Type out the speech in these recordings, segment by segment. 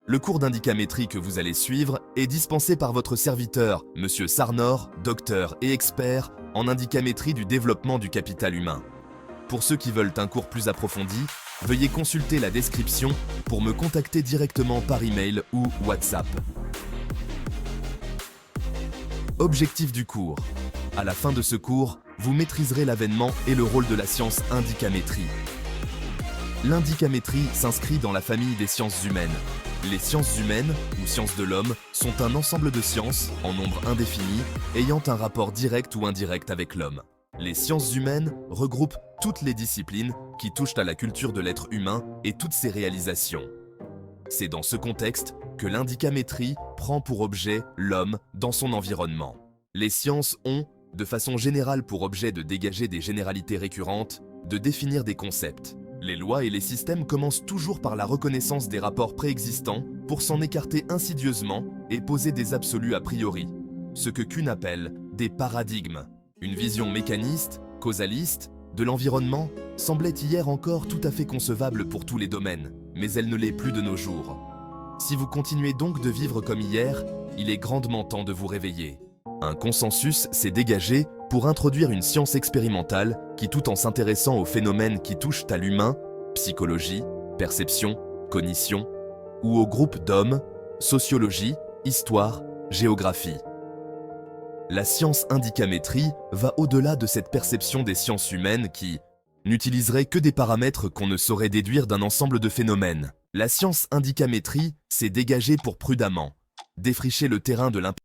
Le cours d'indicamétrie que vous allez suivre est dispensé par votre serviteur, Monsieur Sarnor, docteur et expert en indicamétrie du développement du capital humain. Pour ceux qui veulent un cours plus approfondi, veuillez consulter la description pour me contacter directement par email ou WhatsApp. Objectif du cours. À la fin de ce cours, vous maîtriserez l'avènement et le rôle de la science indicamétrie. L'indicamétrie s'inscrit dans la famille des sciences humaines. Les sciences humaines, ou sciences de l'homme, sont un ensemble de sciences, en nombre indéfini, ayant un rapport direct ou indirect avec l'homme. Les sciences humaines regroupent toutes les disciplines qui touchent à la culture de l'être humain et toutes ses réalisations. C'est dans ce contexte que l'indicamétrie prend pour objet l'homme dans son environnement. Les sciences ont, de façon générale, pour objet de dégager des généralités récurrentes, de définir des concepts. Les lois et les systèmes commencent toujours par la reconnaissance des rapports préexistants pour s'en écarter insidieusement et poser des absolus a priori, ce que Kuhn appelle des paradigmes. Une vision mécaniste, causaliste, de l'environnement semblait hier encore tout à fait concevable pour tous les domaines, mais elle ne l'est plus de nos jours. Si vous continuez donc de vivre comme hier, il est grandement temps de vous réveiller. Un consensus s'est dégagé pour introduire une science expérimentale qui, tout en s'intéressant aux phénomènes qui touchent à l'humain, psychologie, perception, cognition, ou au groupe d'hommes, sociologie, histoire, géographie. La science indicamétrie va au-delà de cette perception des sciences humaines qui n'utiliserait que des paramètres qu'on ne saurait déduire d'un ensemble de phénomènes. La science indicamétrie s'est dégagée pour prudemment défricher le terrain de l'impact.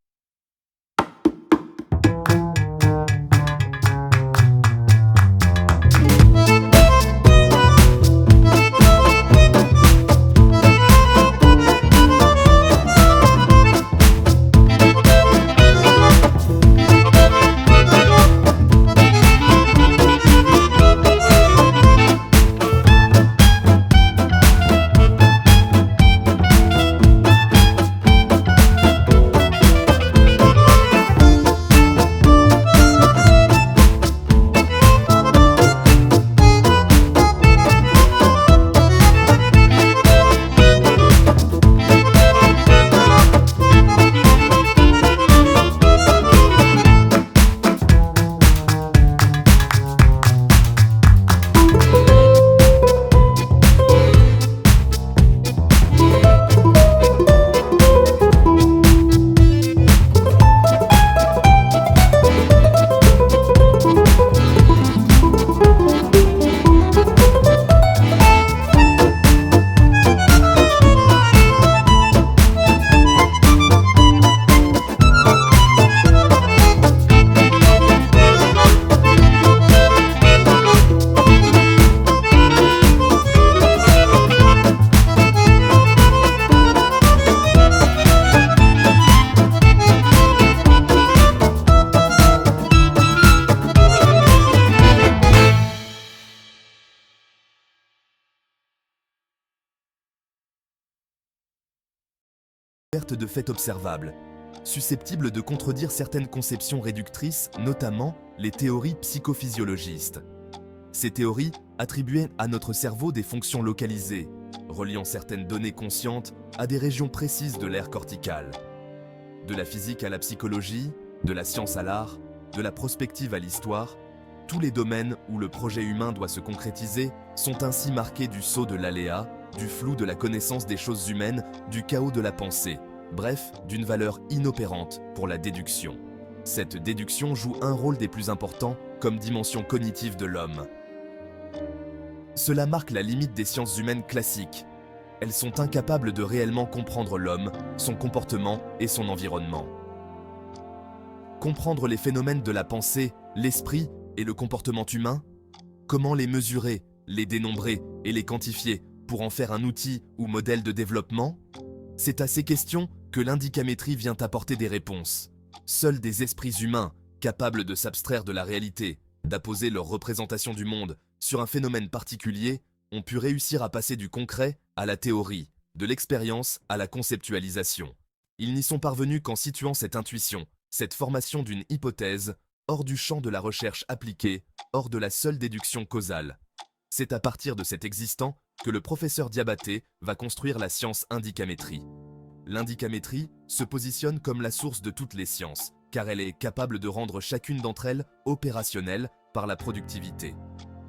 De faits observables, susceptibles de contredire certaines conceptions réductrices, notamment les théories psychophysiologistes. Ces théories attribuaient à notre cerveau des fonctions localisées, reliant certaines données conscientes à des régions précises de l'aire corticale. De la physique à la psychologie, de la science à l'art, de la prospective à l'histoire, tous les domaines où le projet humain doit se concrétiser sont ainsi marqués du sceau de l'aléa, du flou de la connaissance des choses humaines, du chaos de la pensée, bref, d'une valeur inopérante pour la déduction. Cette déduction joue un rôle des plus importants comme dimension cognitive de l'homme. Cela marque la limite des sciences humaines classiques. Elles sont incapables de réellement comprendre l'homme, son comportement et son environnement. Comprendre les phénomènes de la pensée, l'esprit et le comportement humain? Comment les mesurer, les dénombrer et les quantifier pour en faire un outil ou modèle de développement? C'est à ces questions que l'indicamétrie vient apporter des réponses. Seuls des esprits humains, capables de s'abstraire de la réalité, d'apposer leur représentation du monde sur un phénomène particulier, ont pu réussir à passer du concret à la théorie, de l'expérience à la conceptualisation. Ils n'y sont parvenus qu'en situant cette intuition, cette formation d'une hypothèse, hors du champ de la recherche appliquée, hors de la seule déduction causale. C'est à partir de cet existant que le professeur Diabaté va construire la science indicamétrie. L'indicamétrie se positionne comme la source de toutes les sciences, car elle est capable de rendre chacune d'entre elles opérationnelle par la productivité.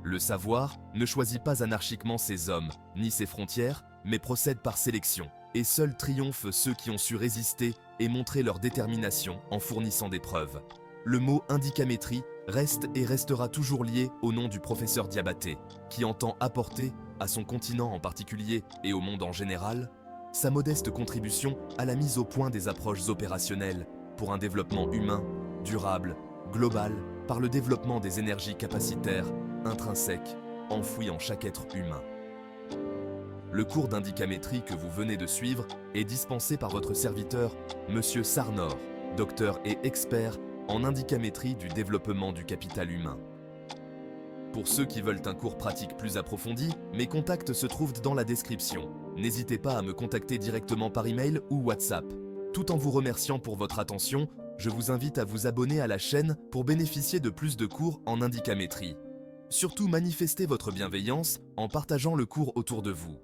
Le savoir ne choisit pas anarchiquement ses hommes, ni ses frontières, mais procède par sélection. Et seuls triomphent ceux qui ont su résister et montrer leur détermination en fournissant des preuves. Le mot indicamétrie reste et restera toujours lié au nom du professeur Diabaté, qui entend apporter, à son continent en particulier et au monde en général, sa modeste contribution à la mise au point des approches opérationnelles pour un développement humain, durable, global, par le développement des énergies capacitaires, intrinsèques, enfouies en chaque être humain. Le cours d'indicamétrie que vous venez de suivre est dispensé par votre serviteur, Monsieur Sarnor, docteur et expert en indicamétrie du développement du capital humain. Pour ceux qui veulent un cours pratique plus approfondi, mes contacts se trouvent dans la description. N'hésitez pas à me contacter directement par email ou WhatsApp. Tout en vous remerciant pour votre attention, je vous invite à vous abonner à la chaîne pour bénéficier de plus de cours en indicamétrie. Surtout manifestez votre bienveillance en partageant le cours autour de vous.